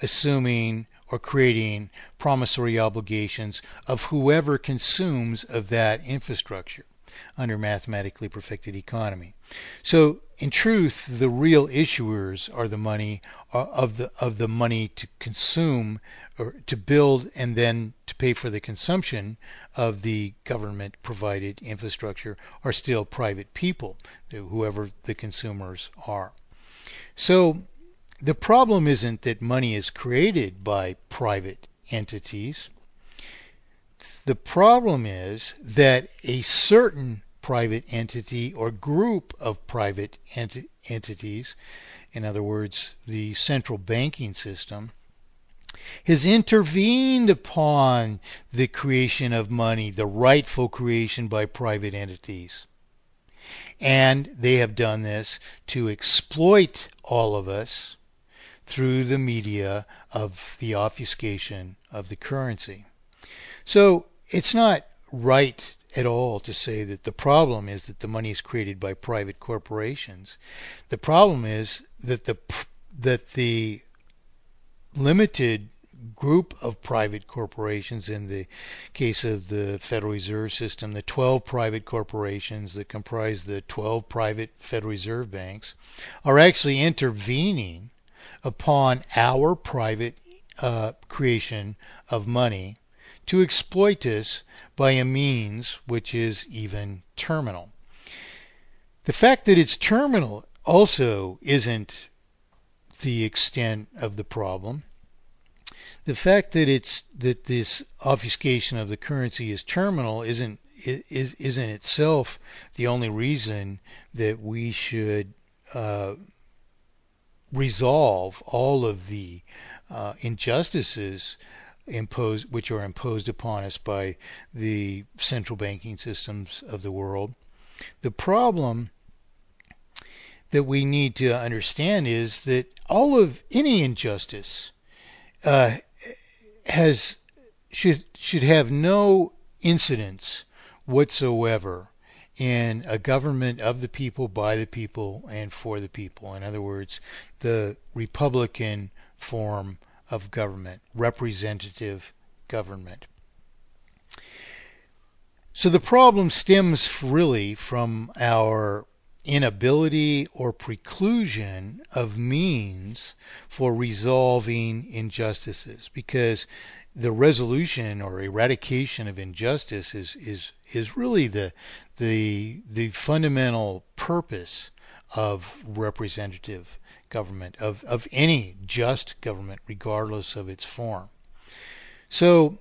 assuming or creating promissory obligations of whoever consumes of that infrastructure under mathematically perfected economy. So in truth, the real issuers are the money of the money to consume or to build and then to pay for the consumption of the government provided infrastructure are still private people, whoever the consumers are. So the problem isn't that money is created by private entities. The problem is that a certain private entity or group of private entities, in other words, the central banking system, has intervened upon the creation of money, the rightful creation by private entities. And they have done this to exploit all of us through the media of the obfuscation of the currency. So it's not right at all to say that the problem is that the money is created by private corporations. The problem is that the limited group of private corporations, in the case of the Federal Reserve System, the 12 private corporations that comprise the 12 private Federal Reserve banks, are actually intervening upon our private creation of money to exploit us by a means which is even terminal. The fact that it's terminal also isn't the extent of the problem. The fact that this obfuscation of the currency is terminal isn't itself the only reason that we should resolve all of the injustices which are imposed upon us by the central banking systems of the world. The problem that we need to understand is that all of any injustice should have no incidence whatsoever in a government of the people, by the people, and for the people. In other words, the Republican form of government, representative government. So the problem stems really from our inability or preclusion of means for resolving injustices, because the resolution or eradication of injustice is really the fundamental purpose of representative government, of any just government, regardless of its form. So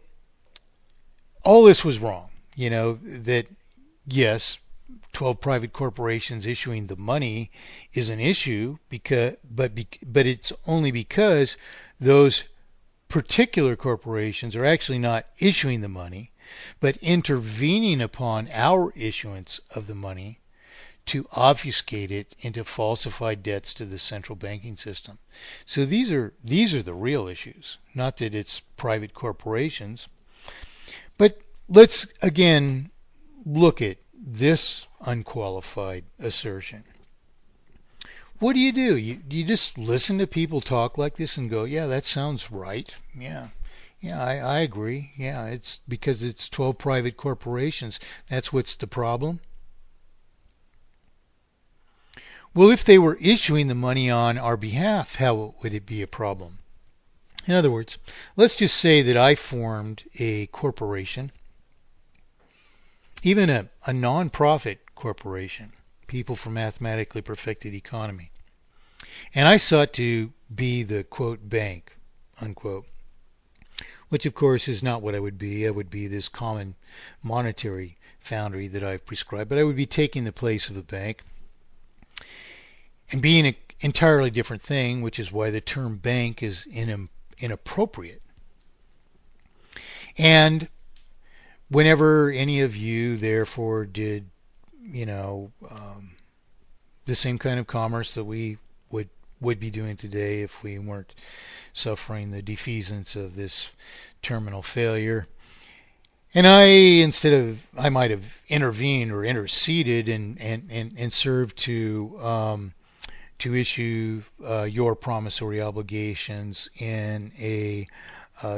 all this was wrong. That yes, 12 private corporations issuing the money is an issue, but it's only because those particular corporations are actually not issuing the money, but intervening upon our issuance of the money to obfuscate it into falsified debts to the central banking system. So these are the real issues, not that it's private corporations. But let's again look at this unqualified assertion. What do? You just listen to people talk like this and go, yeah, that sounds right. Yeah, I agree. Yeah, it's because it's 12 private corporations. That's what's the problem. Well, if they were issuing the money on our behalf, how would it be a problem? In other words, let's just say that I formed a corporation, even a non-profit corporation, People for Mathematically Perfected Economy, and I sought to be the, quote, bank, unquote, which of course is not what I would be. I would be this common monetary foundry that I've prescribed, but I would be taking the place of the bank and being an entirely different thing, which is why the term bank is inappropriate. And whenever any of you, therefore, did, the same kind of commerce that we would be doing today if we weren't suffering the defeasance of this terminal failure, and I might have intervened or interceded and served to to issue your promissory obligations in a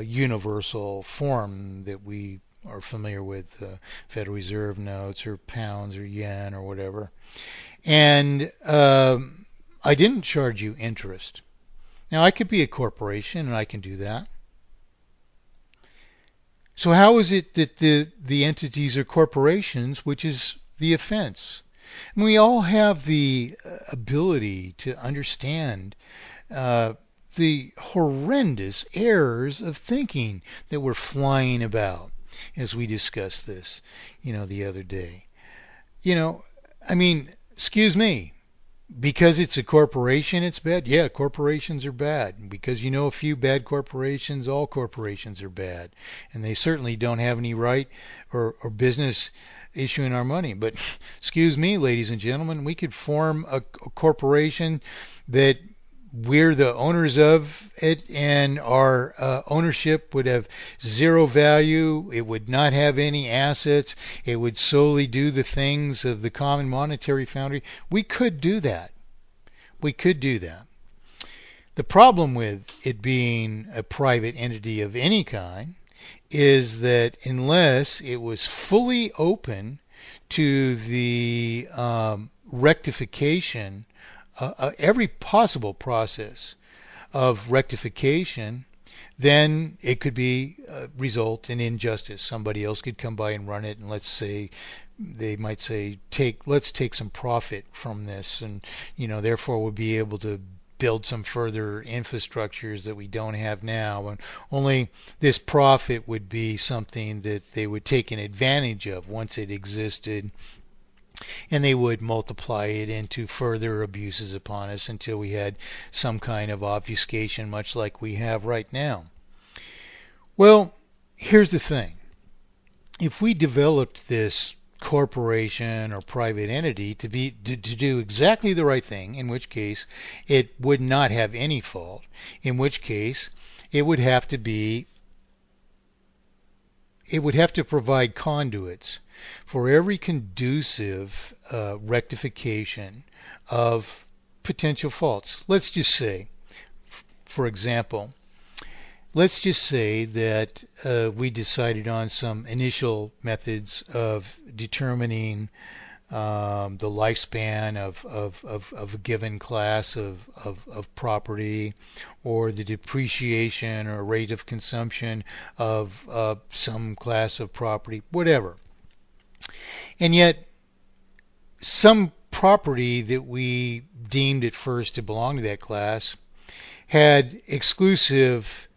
universal form that we are familiar with, Federal Reserve notes or pounds or yen or whatever. And I didn't charge you interest. Now, I could be a corporation and I can do that. So how is it that the entities are corporations, which is the offense? And we all have the ability to understand the horrendous errors of thinking that were flying about as we discussed this, the other day. Excuse me. Because it's a corporation, it's bad? Yeah, corporations are bad. Because a few bad corporations, all corporations are bad. And they certainly don't have any right or business issuing our money. But excuse me, ladies and gentlemen, we could form a corporation that we're the owners of it, and our ownership would have zero value. It would not have any assets. It would solely do the things of the common monetary foundry. We could do that. The problem with it being a private entity of any kind is that unless it was fully open to the rectification, every possible process of rectification, then it could result in injustice. Somebody else could come by and run it, and let's say they might say, let's take some profit from this, and therefore we'll be able to build some further infrastructures that we don't have now, and only this profit would be something that they would take an advantage of once it existed, and they would multiply it into further abuses upon us until we had some kind of obfuscation, much like we have right now. Well, here's the thing. If we developed this corporation or private entity to do exactly the right thing, in which case it would not have any fault, in which case it would have to provide conduits for every conducive rectification of potential faults. Let's just say, for example, that we decided on some initial methods of determining the lifespan of a given class of property, or the depreciation or rate of consumption of some class of property, whatever. And yet, some property that we deemed at first to belong to that class had exclusive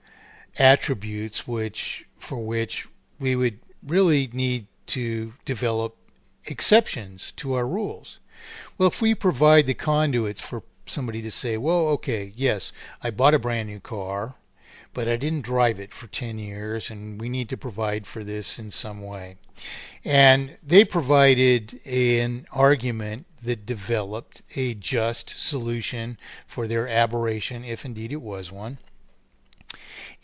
attributes for which we would really need to develop exceptions to our rules. Well, if we provide the conduits for somebody to say, well, okay, yes, I bought a brand new car, but I didn't drive it for 10 years, and we need to provide for this in some way. And they provided an argument that developed a just solution for their aberration, if indeed it was one.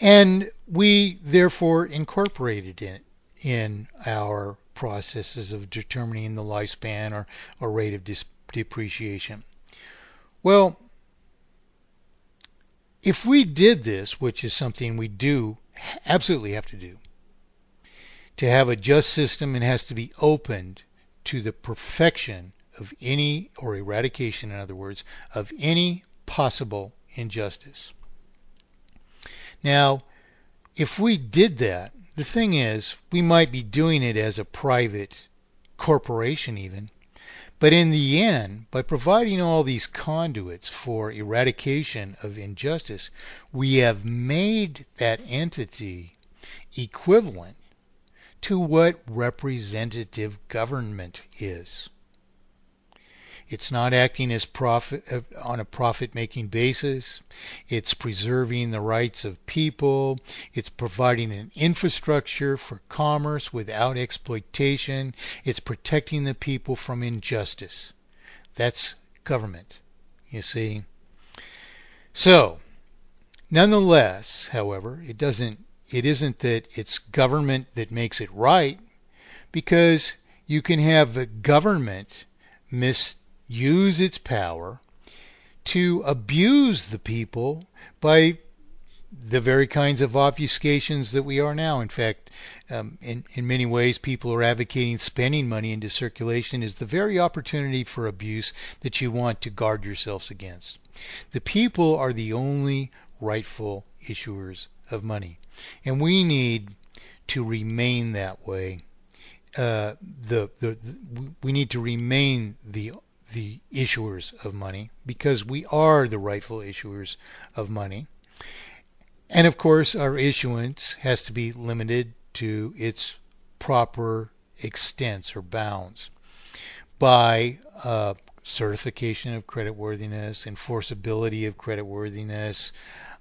And we therefore incorporated it in our processes of determining the lifespan or rate of depreciation. Well, if we did this, which is something we do absolutely have to do, to have a just system, it has to be opened to the perfection of any, or eradication, in other words, of any possible injustice. Now, if we did that, the thing is, we might be doing it as a private corporation even, but in the end, by providing all these conduits for eradication of injustice, we have made that entity equivalent to what representative government is. It's not acting as on a profit-making basis. It's preserving the rights of people. It's providing an infrastructure for commerce without exploitation. It's protecting the people from injustice. That's government, you see. So, nonetheless, however, it isn't that it's government that makes it right, because you can have a government misuse its power to abuse the people by the very kinds of obfuscations that we are now. In fact, in many ways, people are advocating spending money into circulation is the very opportunity for abuse that you want to guard yourselves against. The people are the only rightful issuers of money, and we need to remain that way. We need to remain the issuers of money because we are the rightful issuers of money. And of course, our issuance has to be limited to its proper extents or bounds by certification of creditworthiness, enforceability of creditworthiness,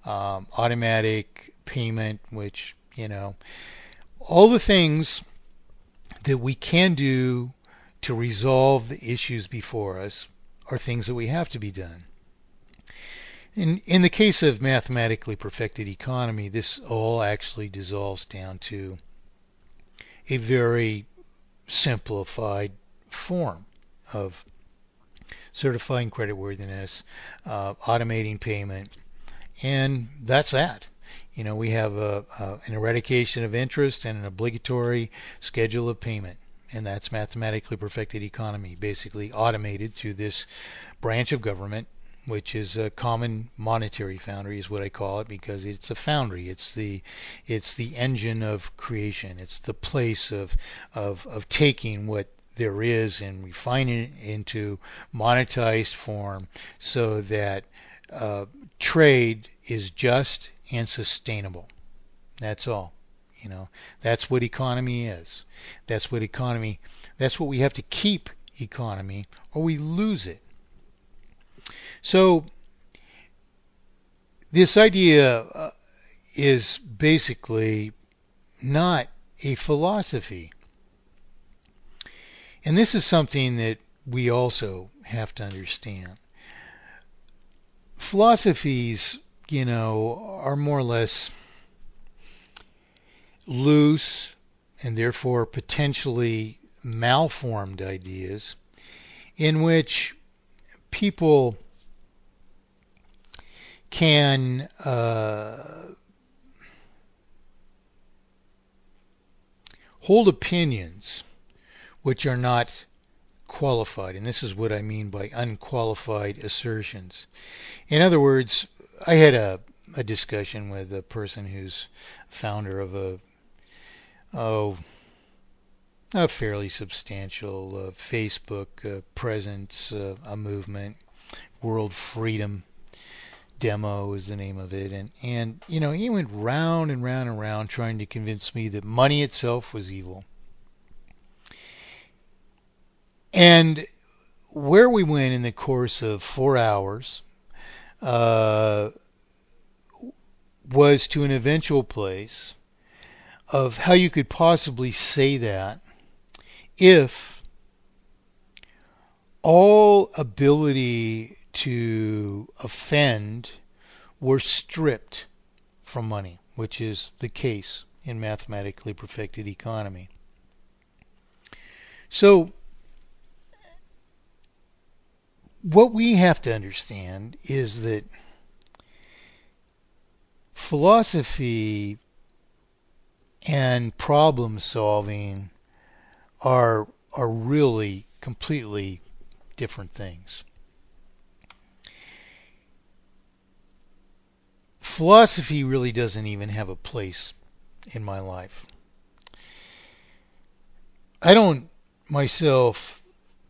automatic payment, which, all the things that we can do to resolve the issues before us are things that we have to be done. In the case of mathematically perfected economy, this all actually dissolves down to a very simplified form of certifying creditworthiness, automating payment, and that's that. We have an eradication of interest and an obligatory schedule of payment, and that's mathematically perfected economy, basically automated through this branch of government, which is a common monetary foundry, is what I call it, because it's a foundry. It's the engine of creation. It's the place of taking what there is and refining it into monetized form so that trade is just and sustainable. That's all. That's what economy is. That's what we have to keep economy, or we lose it. So this idea is basically not a philosophy. And this is something that we also have to understand. Philosophies, are more or less loose and therefore potentially malformed ideas in which people can hold opinions which are not qualified. And this is what I mean by unqualified assertions. In other words, I had a discussion with a person who's founder of a fairly substantial Facebook presence, a movement. World Freedom Demo is the name of it. And he went round and round and round trying to convince me that money itself was evil. And where we went in the course of 4 hours was to an eventual place of how you could possibly say that if all ability to offend were stripped from money, which is the case in mathematically perfected economy. So what we have to understand is that philosophy and problem solving are really completely different things. Philosophy really doesn't even have a place in my life. I don't myself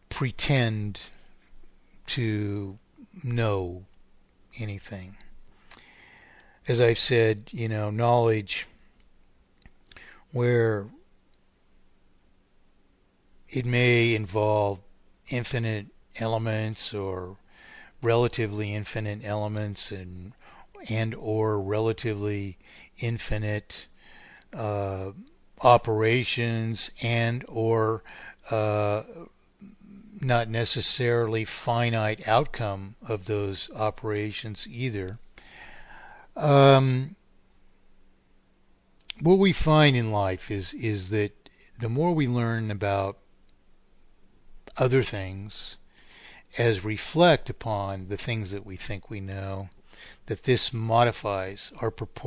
pretend to know anything. As I've said, knowledge where it may involve infinite elements or relatively infinite elements and or relatively infinite operations and or not necessarily finite outcome of those operations either. What we find in life is that the more we learn about other things as reflect upon the things that we think we know, that this modifies our proportion